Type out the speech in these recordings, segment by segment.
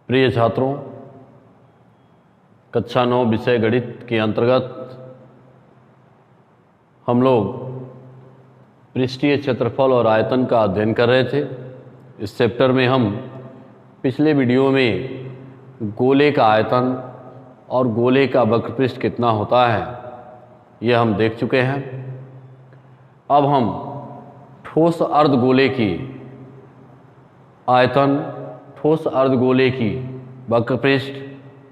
प्रिय छात्रों, कक्षा 9 विषय गणित के अंतर्गत हम लोग पृष्ठीय क्षेत्रफल और आयतन का अध्ययन कर रहे थे। इस चैप्टर में हम पिछले वीडियो में गोले का आयतन और गोले का वक्रपृष्ठ कितना होता है यह हम देख चुके हैं। अब हम ठोस अर्धगोले की आयतन, ठोस अर्धगोले की वक्रपृष्ठ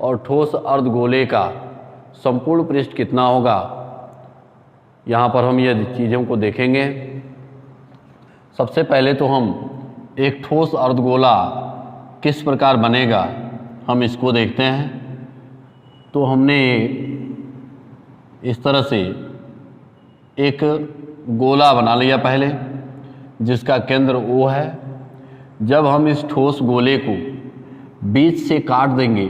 और ठोस अर्धगोले का संपूर्ण पृष्ठ कितना होगा, यहाँ पर हम ये चीज़ों को देखेंगे। सबसे पहले तो हम एक ठोस अर्धगोला किस प्रकार बनेगा हम इसको देखते हैं। तो हमने इस तरह से एक गोला बना लिया पहले, जिसका केंद्र O है। जब हम इस ठोस गोले को बीच से काट देंगे,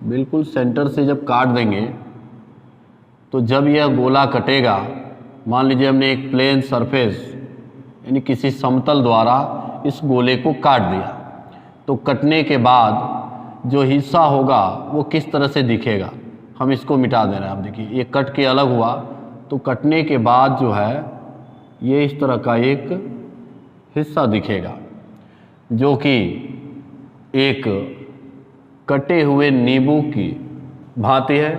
बिल्कुल सेंटर से जब काट देंगे, तो जब यह गोला कटेगा, मान लीजिए हमने एक प्लेन सरफेस यानी किसी समतल द्वारा इस गोले को काट दिया, तो कटने के बाद जो हिस्सा होगा वो किस तरह से दिखेगा, हम इसको मिटा दे रहे हैं। आप देखिए, ये कट के अलग हुआ, तो कटने के बाद जो है ये इस तरह का एक हिस्सा दिखेगा, जो कि एक कटे हुए नींबू की भांति है।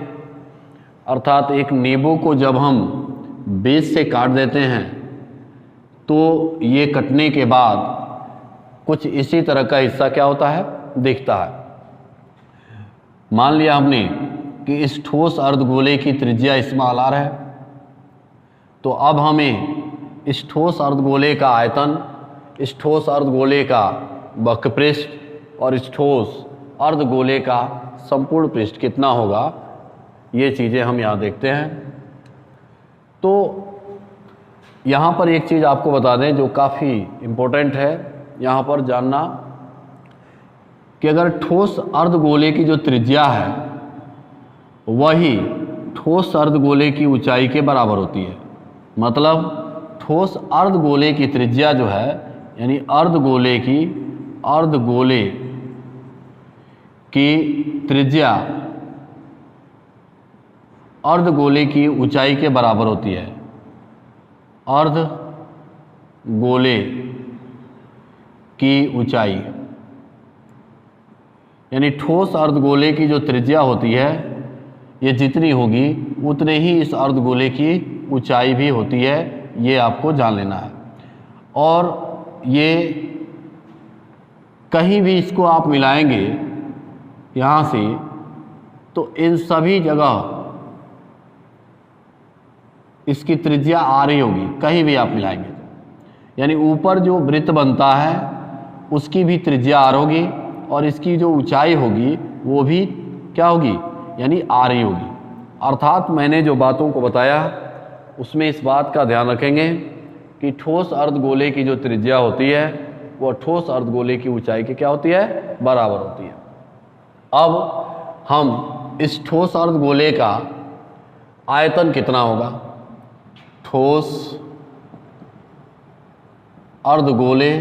अर्थात एक नींबू को जब हम बीच से काट देते हैं तो ये कटने के बाद कुछ इसी तरह का हिस्सा क्या होता है, दिखता है। मान लिया हमने कि इस ठोस अर्धगोले की त्रिज्या r है, तो अब हमें इस ठोस अर्धगोले का आयतन, इस ठोस अर्धगोले का वक्रपृष्ठ और इस ठोस अर्धगोले का संपूर्ण पृष्ठ कितना होगा, ये चीज़ें हम यहाँ देखते हैं। तो यहाँ पर एक चीज़ आपको बता दें जो काफ़ी इम्पोर्टेंट है यहाँ पर जानना, कि अगर ठोस अर्धगोले की जो त्रिज्या है वही ठोस अर्धगोले की ऊंचाई के बराबर होती है। मतलब ठोस अर्धगोले की त्रिज्या जो है, यानी अर्धगोले की त्रिज्या अर्धगोले की ऊंचाई के बराबर होती है। अर्धगोले की ऊंचाई यानी ठोस अर्धगोले की जो त्रिज्या होती है, ये जितनी होगी उतने ही इस अर्धगोले की ऊंचाई भी होती है, ये आपको जान लेना है। और ये कहीं भी इसको आप मिलाएंगे यहाँ से, तो इन सभी जगह इसकी त्रिज्या r ही होगी, कहीं भी आप मिलाएंगे। यानी ऊपर जो वृत्त बनता है उसकी भी त्रिज्या r होगी, और इसकी जो ऊंचाई होगी वो भी क्या होगी, यानी r ही होगी। अर्थात मैंने जो बातों को बताया उसमें इस बात का ध्यान रखेंगे कि ठोस अर्धगोले की जो त्रिज्या होती है वो ठोस अर्धगोले की ऊंचाई की क्या होती है, बराबर होती है। अब हम इस ठोस अर्धगोले का आयतन कितना होगा, ठोस अर्धगोले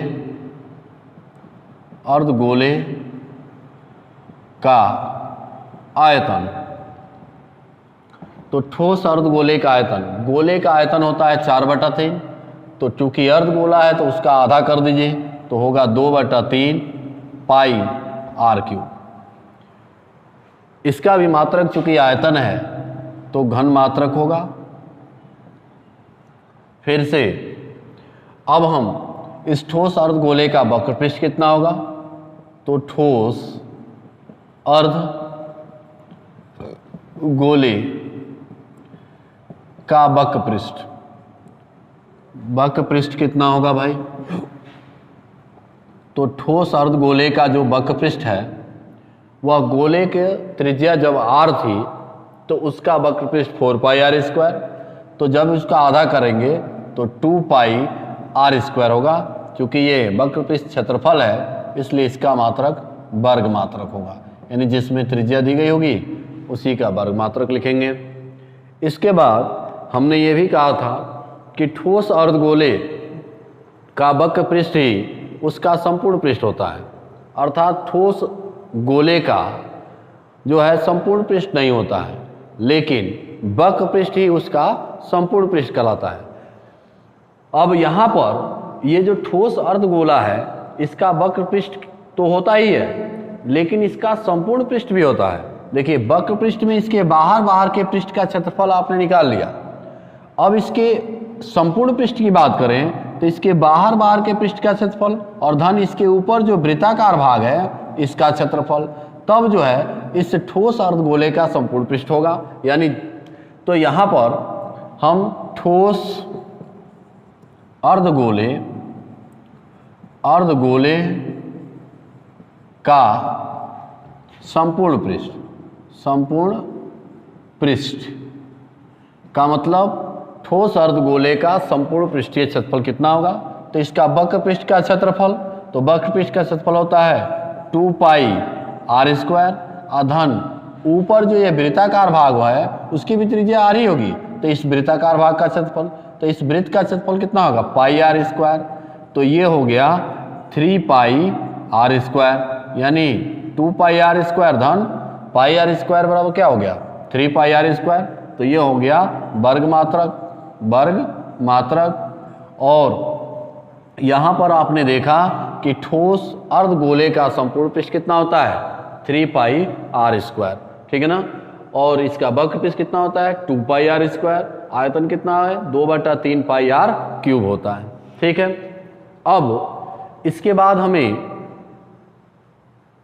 का आयतन। तो ठोस अर्धगोले का आयतन, गोले का आयतन होता है 4/3, तो चूंकि अर्धगोला है तो उसका आधा कर दीजिए, तो होगा 2/3 पाई r³। इसका भी मात्रक चूंकि आयतन है तो घन मात्रक होगा। फिर से अब हम इस ठोस अर्धगोले का वक्रपृष्ठ कितना होगा, तो ठोस अर्धगोले का वक्रपृष्ठ कितना होगा भाई, तो ठोस अर्धगोले का जो वक्रपृष्ठ है वह गोले के त्रिज्या जब r थी तो उसका वक्रपृष्ठ 4πr², तो जब उसका आधा करेंगे तो 2πr² होगा। क्योंकि ये वक्रपृष्ठ क्षेत्रफल है इसलिए इसका मात्रक वर्ग मात्रक होगा, यानी जिसमें त्रिज्या दी गई होगी उसी का वर्ग मात्रक लिखेंगे। इसके बाद हमने ये भी कहा था कि ठोस अर्धगोले का वक्रपृष्ठ ही उसका संपूर्ण पृष्ठ होता है। अर्थात ठोस गोले का जो है संपूर्ण पृष्ठ नहीं होता है, लेकिन वक्र पृष्ठ ही उसका संपूर्ण पृष्ठ कहलाता है। अब यहाँ पर ये जो ठोस अर्धगोला है इसका वक्र पृष्ठ तो होता ही है, लेकिन इसका संपूर्ण पृष्ठ भी होता है। देखिए वक्र पृष्ठ में इसके बाहर के पृष्ठ का क्षेत्रफल आपने निकाल लिया। अब इसके संपूर्ण पृष्ठ की बात करें तो इसके बाहर के पृष्ठ का क्षेत्रफल और धन इसके ऊपर जो वृत्ताकार भाग है इसका क्षेत्रफल, तब जो है इस ठोस अर्धगोले का संपूर्ण पृष्ठ होगा। यानी तो यहाँ पर हम ठोस अर्धगोले का संपूर्ण पृष्ठ का मतलब ठोस अर्धगोले का संपूर्ण पृष्ठीय क्षेत्रफल कितना होगा, तो इसका वक्र पृष्ठ का क्षेत्रफल, तो वक्र पृष्ठ का क्षेत्रफल होता है 2 पाई r स्क्वायर, अधन ऊपर जो ये वृत्ताकार भाग है उसकी भी त्रिज्या r ही होगी, तो इस वृत्ताकार भाग का क्षेत्रफल, तो इस वृत्त का क्षेत्रफल कितना होगा पाई r स्क्वायर, तो ये हो गया 3 पाई r स्क्वायर, यानी 2 पाई r स्क्वायर धन पाई r स्क्वायर बराबर क्या हो गया 3 पाई r स्क्वायर, तो ये हो गया वर्ग मात्रक। और यहाँ पर आपने देखा कि ठोस अर्धगोले का संपूर्ण पृष्ठ कितना होता है 3 पाई r स्क्वायर, ठीक है ना, और इसका वक्र पृष्ठ कितना होता है 2 पाई r स्क्वायर, आयतन कितना है 2/3 पाई r क्यूब होता है, ठीक है। अब इसके बाद हमें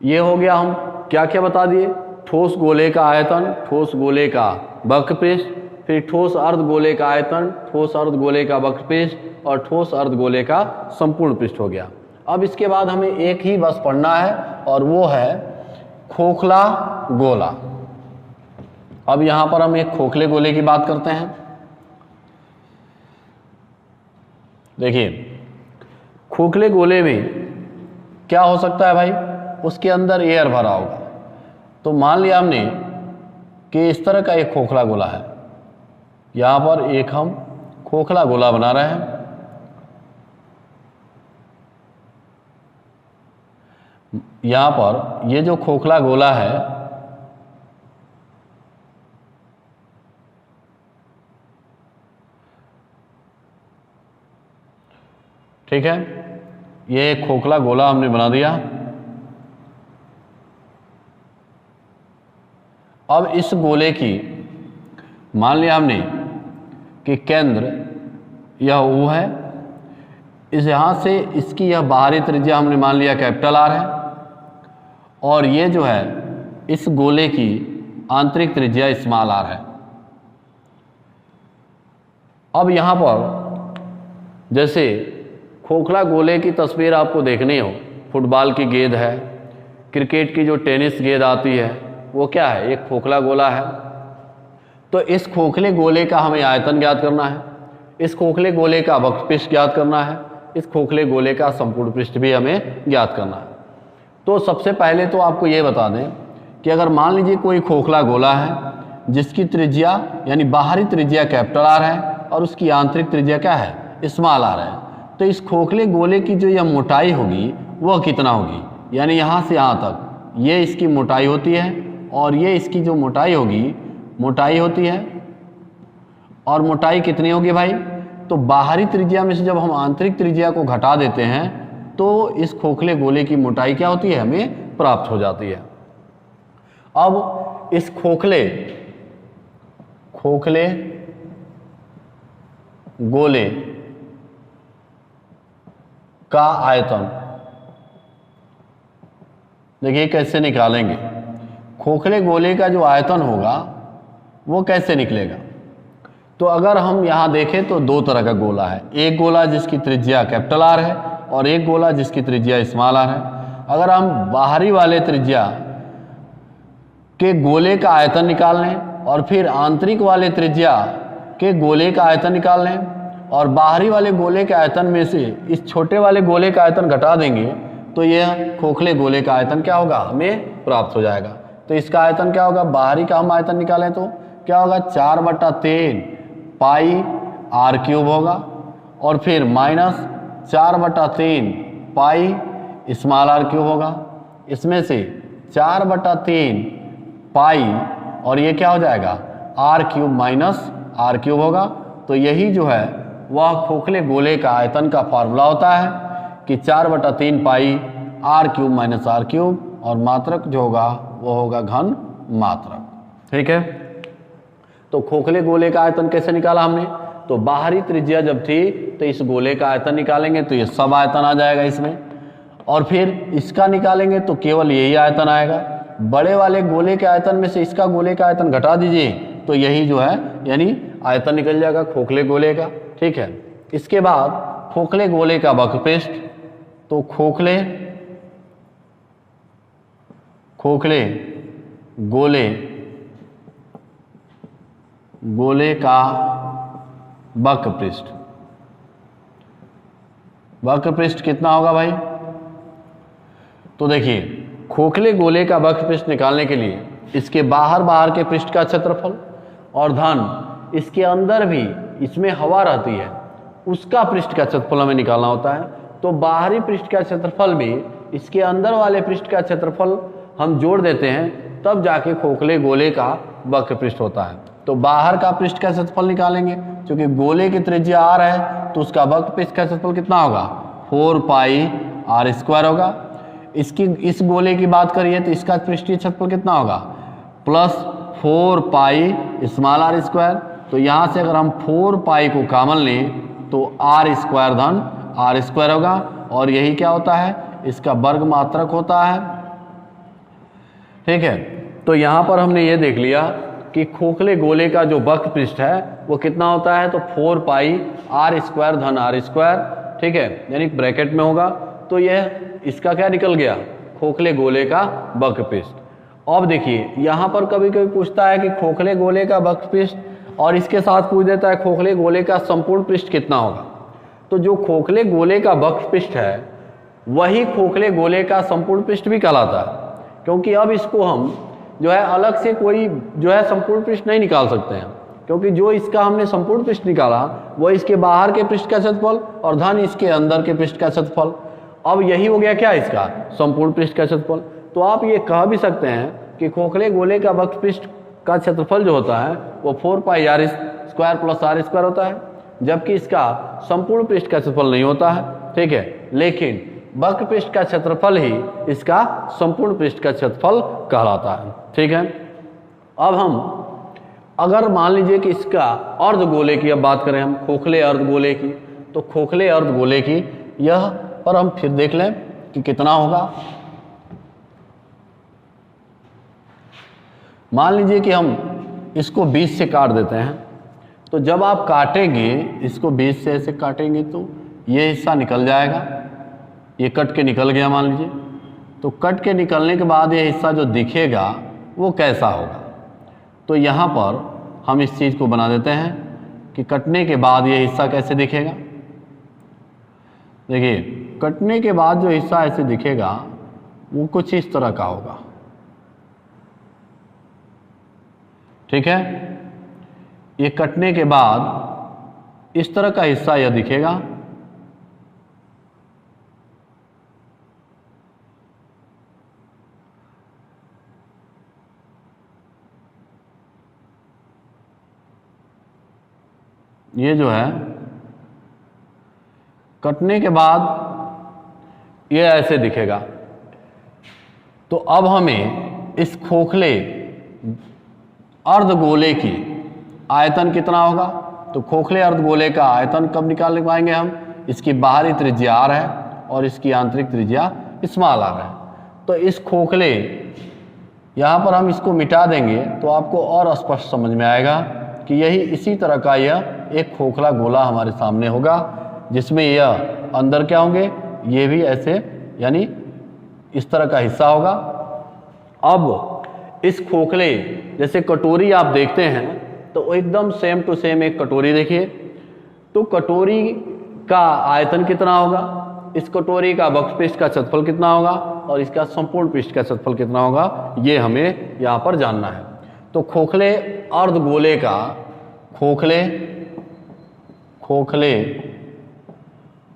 ये हो गया, हम क्या क्या बता दिए, ठोस गोले का आयतन, ठोस गोले का वक्र पृष्ठ, फिर ठोस अर्धगोले का आयतन, ठोस अर्धगोले का वक्र पृष्ठ और ठोस अर्धगोले का संपूर्ण पृष्ठ हो गया। अब इसके बाद हमें एक ही बस पढ़ना है और वो है खोखला गोला। अब यहां पर हम एक खोखले गोले की बात करते हैं। देखिए खोखले गोले में क्या हो सकता है भाई, उसके अंदर एयर भरा होगा। तो मान लिया हमने कि इस तरह का एक खोखला गोला है, यहां पर एक हम खोखला गोला बना रहे हैं। यहां पर ये जो खोखला गोला है ठीक है, ये एक खोखला गोला हमने बना दिया। अब इस गोले की मान लिया हमने कि केंद्र यह U है, इस यहाँ से इसकी यह बाहरी त्रिज्या हमने मान लिया कैपिटल R है, और ये जो है इस गोले की आंतरिक त्रिज्या स्मॉल r है। अब यहाँ पर जैसे खोखला गोले की तस्वीर आपको देखनी हो, फुटबॉल की गेंद है, क्रिकेट की जो टेनिस गेंद आती है वो क्या है, एक खोखला गोला है। तो इस खोखले गोले का हमें आयतन ज्ञात करना है, इस खोखले गोले का वक्र पृष्ठ ज्ञात करना है, इस खोखले गोले का संपूर्ण पृष्ठ भी हमें ज्ञात करना है। तो सबसे पहले तो आपको ये बता दें कि अगर मान लीजिए कोई खोखला गोला है जिसकी त्रिज्या यानी बाहरी त्रिज्या कैपिटल R है और उसकी आंतरिक त्रिज्या क्या है स्मॉल r है, तो इस खोखले गोले की जो यह मोटाई होगी वह कितना होगी, यानी यहाँ से यहाँ तक ये इसकी मोटाई होती है और ये इसकी जो मोटाई होती है और मोटाई कितनी होगी भाई, तो बाहरी त्रिज्या में से जब हम आंतरिक त्रिज्या को घटा देते हैं तो इस खोखले गोले की मोटाई क्या होती है हमें प्राप्त हो जाती है। अब इस खोखले गोले का आयतन देखिए कैसे निकालेंगे। खोखले गोले का जो आयतन होगा वो कैसे निकलेगा, तो अगर हम यहाँ देखें तो दो तरह का गोला है, एक गोला जिसकी त्रिज्या कैपिटल R है और एक गोला जिसकी त्रिज्या स्मॉल r है। अगर हम बाहरी वाले त्रिज्या के गोले का आयतन निकाल लें और फिर आंतरिक वाले त्रिज्या के गोले का आयतन निकाल लें और बाहरी वाले गोले के आयतन में से इस छोटे वाले गोले का आयतन घटा देंगे तो यह खोखले गोले का आयतन क्या होगा हमें प्राप्त हो जाएगा। तो इसका आयतन क्या होगा, बाहरी का हम आयतन निकालें तो क्या होगा 4/3 पाई r क्यूब होगा और फिर -4/3 पाई स्मॉल r क्यूब होगा। इसमें से 4/3 पाई, और ये क्या हो जाएगा r³ माइनस r³ होगा। तो यही जो है वह खोखले गोले का आयतन का फार्मूला होता है कि 4/3 पाई r³ माइनस r³, और मात्रक जो होगा वो होगा घन मात्रक। ठीक है, तो खोखले गोले का आयतन कैसे निकाला हमने, तो बाहरी त्रिज्या जब थी तो इस गोले का आयतन निकालेंगे तो ये सब आयतन आ जाएगा इसमें, और फिर इसका निकालेंगे तो केवल यही आयतन आएगा। बड़े वाले गोले के आयतन में से इसका गोले का आयतन घटा दीजिए तो यही जो है यानी आयतन निकल जाएगा खोखले गोले का। ठीक है, इसके बाद खोखले गोले का वक्रपृष्ठ, तो खोखले गोले का वक्रपृष्ठ कितना होगा भाई, तो देखिए खोखले गोले का वक्रपृष्ठ निकालने के लिए इसके बाहर के पृष्ठ का क्षेत्रफल और धन इसके अंदर भी इसमें हवा रहती है उसका पृष्ठ का क्षेत्रफल हमें निकालना होता है। तो बाहरी पृष्ठ का क्षेत्रफल भी इसके अंदर वाले पृष्ठ का क्षेत्रफल हम जोड़ देते हैं, तब जाके खोखले गोले का वक्रपृष्ठ होता है। तो बाहर का पृष्ठ का क्षेत्रफल निकालेंगे, क्योंकि गोले की त्रिज्या r है तो उसका वक्रपृष्ठ का क्षेत्रफल कितना होगा 4 पाई r² होगा। इस गोले की बात करिए तो इसका पृष्ठीय क्षेत्रफल कितना होगा प्लस 4 पाई स्मॉल r²। तो यहाँ से अगर हम 4 पाई को कॉमन लें तो r² धन r² होगा, और यही क्या होता है इसका वर्ग मात्रक होता है। ठीक है, तो यहाँ पर हमने ये देख लिया कि खोखले गोले का जो वक्रपृष्ठ है वो कितना होता है, तो 4 पाई r² धन r²। ठीक है, यानी ब्रैकेट में होगा, तो यह इसका क्या निकल गया खोखले गोले का वक्रपृष्ठ। अब देखिए यहाँ पर कभी कभी पूछता है कि खोखले गोले का वक्रपृष्ठ, और इसके साथ पूछ देता है खोखले गोले का संपूर्ण पृष्ठ कितना होगा। तो जो खोखले गोले का वक्रपृष्ठ है वही खोखले गोले का संपूर्ण पृष्ठ भी कहलाता है, क्योंकि अब इसको हम जो है अलग से कोई जो है संपूर्ण पृष्ठ नहीं निकाल सकते हैं, क्योंकि जो इसका हमने संपूर्ण पृष्ठ निकाला वो इसके बाहर के पृष्ठ का क्षेत्रफल और धन इसके अंदर के पृष्ठ का क्षेत्रफल। अब यही हो गया क्या इसका संपूर्ण पृष्ठ का क्षेत्रफल। तो आप ये कह भी सकते हैं कि खोखले गोले का वक्रपृष्ठ का क्षेत्रफल जो होता है वो 4 पाई r² प्लस r² होता है, जबकि इसका संपूर्ण पृष्ठ का क्षेत्रफल नहीं होता है। ठीक है, लेकिन वक्रपृष्ठ का क्षेत्रफल ही इसका संपूर्ण पृष्ठ का क्षेत्रफल कहलाता है। ठीक है, अब हम अगर मान लीजिए कि इसका अर्धगोले की अब बात करें हम खोखले अर्धगोले की, तो खोखले अर्धगोले की यह पर हम फिर देख लें कि कितना होगा। मान लीजिए कि हम इसको 20 से काट देते हैं, तो जब आप काटेंगे इसको 20 से ऐसे काटेंगे तो ये हिस्सा निकल जाएगा, ये कट के निकल गया मान लीजिए। तो कट के निकलने के बाद ये हिस्सा जो दिखेगा वो कैसा होगा, तो यहाँ पर हम इस चीज़ को बना देते हैं कि कटने के बाद ये हिस्सा कैसे दिखेगा। देखिए कटने के बाद जो हिस्सा ऐसे दिखेगा वो कुछ इस तरह का होगा। ठीक है, ये कटने के बाद इस तरह का हिस्सा यह दिखेगा। ये जो है कटने के बाद ये ऐसे दिखेगा। तो अब हमें इस खोखले अर्धगोले की आयतन कितना होगा, तो खोखले अर्धगोले का आयतन कब निकाल पाएंगे हम, इसकी बाहरी त्रिज्या r है और इसकी आंतरिक त्रिज्या स्मॉल r है। तो इस खोखले यहाँ पर हम इसको मिटा देंगे तो आपको और स्पष्ट समझ में आएगा कि यही इसी तरह का यह एक खोखला गोला हमारे सामने होगा, जिसमें यह अंदर क्या होंगे, ये भी ऐसे यानी इस तरह का हिस्सा होगा। अब इस खोखले जैसे कटोरी आप देखते हैं तो एकदम सेम टू सेम एक कटोरी देखिए, तो कटोरी का आयतन कितना होगा, इस कटोरी का वक्रपृष्ठ का क्षेत्रफल कितना होगा और इसका संपूर्ण पृष्ठ का क्षेत्रफल कितना होगा, ये हमें यहाँ पर जानना है। तो खोखले अर्धगोले का खोखले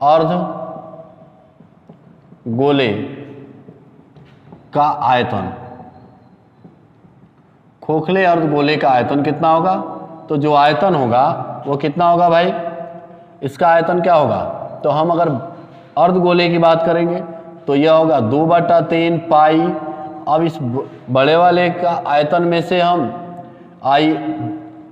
अर्धगोले का आयतन खोखले अर्धगोले का आयतन कितना होगा? तो जो आयतन होगा वो कितना होगा भाई? इसका आयतन क्या होगा? तो हम अगर अर्धगोले की बात करेंगे तो यह होगा 2/3 पाई। अब इस बड़े वाले का आयतन में से हम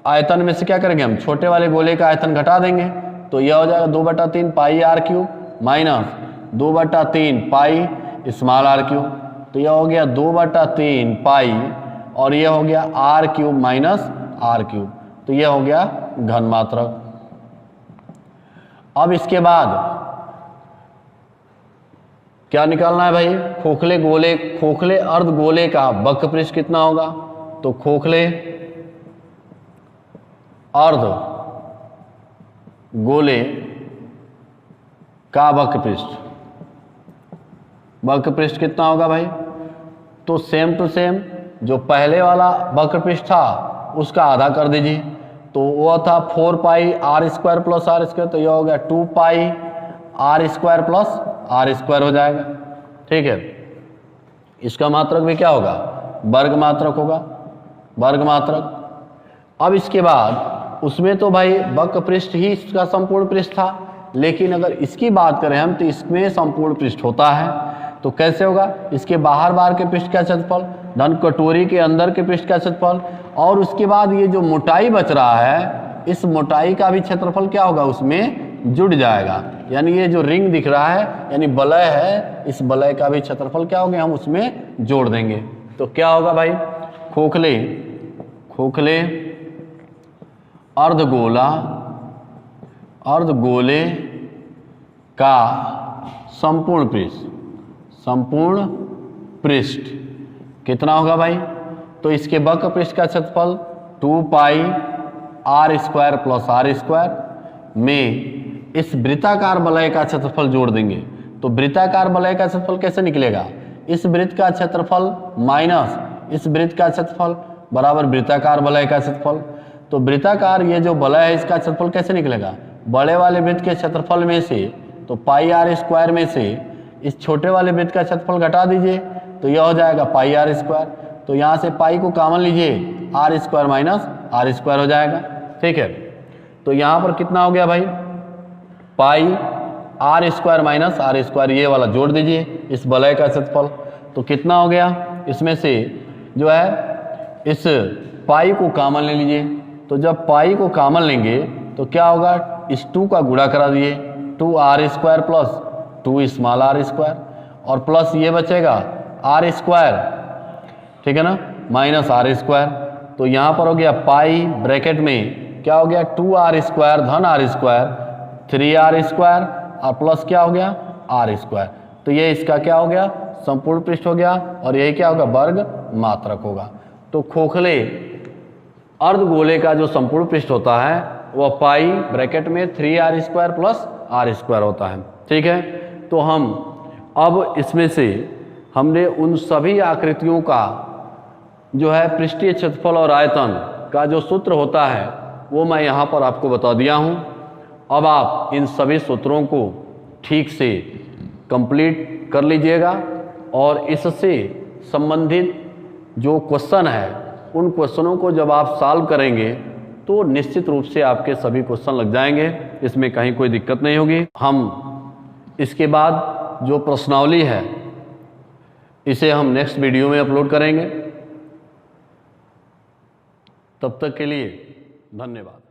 आयतन में से क्या करेंगे? हम छोटे वाले गोले का आयतन घटा देंगे, तो यह हो जाएगा 2/3 पाई r³ minus 2/3 pi small r³। तो यह हो गया 2/3 पाई और यह हो गया r³ माइनस r³। तो यह हो गया घनमात्रक। अब इसके बाद क्या निकालना है भाई? खोखले अर्धगोले का वक्र पृष्ठ कितना होगा? तो खोखले अर्धगोले का वक्र पृष्ठ कितना होगा भाई? तो सेम टू सेम जो पहले वाला वक्र पृष्ठ था उसका आधा कर दीजिए, तो वो था 4 पाई r² प्लस r²। तो यह हो गया 2 पाई r² प्लस r² हो जाएगा। ठीक है, इसका मात्रक भी क्या होगा? वर्ग मात्रक होगा, वर्ग मात्रक। अब इसके बाद उसमें तो भाई वक्र पृष्ठ ही इसका संपूर्ण पृष्ठ था, लेकिन अगर इसकी बात करें हम तो इसमें संपूर्ण पृष्ठ होता है। तो कैसे होगा? इसके बाहर के पृष्ठ का क्षेत्रफल धन कटोरी के अंदर के पृष्ठ का क्षेत्रफल, और उसके बाद ये जो मोटाई बच रहा है इस मोटाई का भी क्षेत्रफल क्या होगा? उसमें जुड़ जाएगा। यानी ये जो रिंग दिख रहा है यानी वलय है, इस वलय का भी क्षेत्रफल क्या होगा? हम उसमें जोड़ देंगे। तो क्या होगा भाई? खोखले अर्धगोले का संपूर्ण पृष्ठ कितना होगा भाई? तो इसके वक्र पृष्ठ का क्षेत्रफल 2 पाई r² प्लस r² में इस वृत्ताकार वलय का क्षेत्रफल जोड़ देंगे। तो वृत्ताकार वलय का क्षेत्रफल कैसे निकलेगा? इस वृत्त का क्षेत्रफल माइनस इस वृत्त का क्षेत्रफल बराबर वृत्ताकार वलय का क्षेत्रफल। तो वृत्ताकार ये जो वलय है इसका क्षेत्रफल कैसे निकलेगा? बड़े वाले वृत्त के क्षेत्रफल में से तो पाई r² में से इस छोटे वाले वृत्त का क्षेत्रफल घटा दीजिए, तो यह हो जाएगा पाई r²। तो यहाँ से पाई को कॉमन लीजिए, r² माइनस r² हो जाएगा। ठीक है, तो यहाँ पर कितना हो गया भाई? पाई r² माइनस r², ये वाला जोड़ दीजिए इस वलय का क्षेत्रफल। तो कितना हो गया? इसमें से जो है इस पाई को कॉमन ले लीजिए। तो जब पाई को कॉमन लेंगे तो क्या होगा? इस 2 का गुणा करा दिए, 2r² प्लस 2 स्मॉल r², और प्लस ये बचेगा r², ठीक है ना, माइनस r²। तो यहाँ पर हो गया पाई ब्रैकेट में क्या हो गया? 2r² धन r², 3r² और प्लस क्या हो गया? r²। तो ये इसका क्या हो गया? संपूर्ण पृष्ठ हो गया, और यही क्या होगा? वर्ग मात्रक होगा। तो खोखले अर्धगोले का जो संपूर्ण पृष्ठ होता है वह पाई ब्रैकेट में 3r² प्लस r² होता है। ठीक है, तो हम अब इसमें से हमने उन सभी आकृतियों का जो है पृष्ठीय क्षेत्रफल और आयतन का जो सूत्र होता है वो मैं यहाँ पर आपको बता दिया हूँ। अब आप इन सभी सूत्रों को ठीक से कंप्लीट कर लीजिएगा, और इससे संबंधित जो क्वेश्चन है उन क्वेश्चनों को जब आप सॉल्व करेंगे तो निश्चित रूप से आपके सभी क्वेश्चन लग जाएंगे, इसमें कहीं कोई दिक्कत नहीं होगी। हम इसके बाद जो प्रश्नावली है इसे हम नेक्स्ट वीडियो में अपलोड करेंगे। तब तक के लिए धन्यवाद।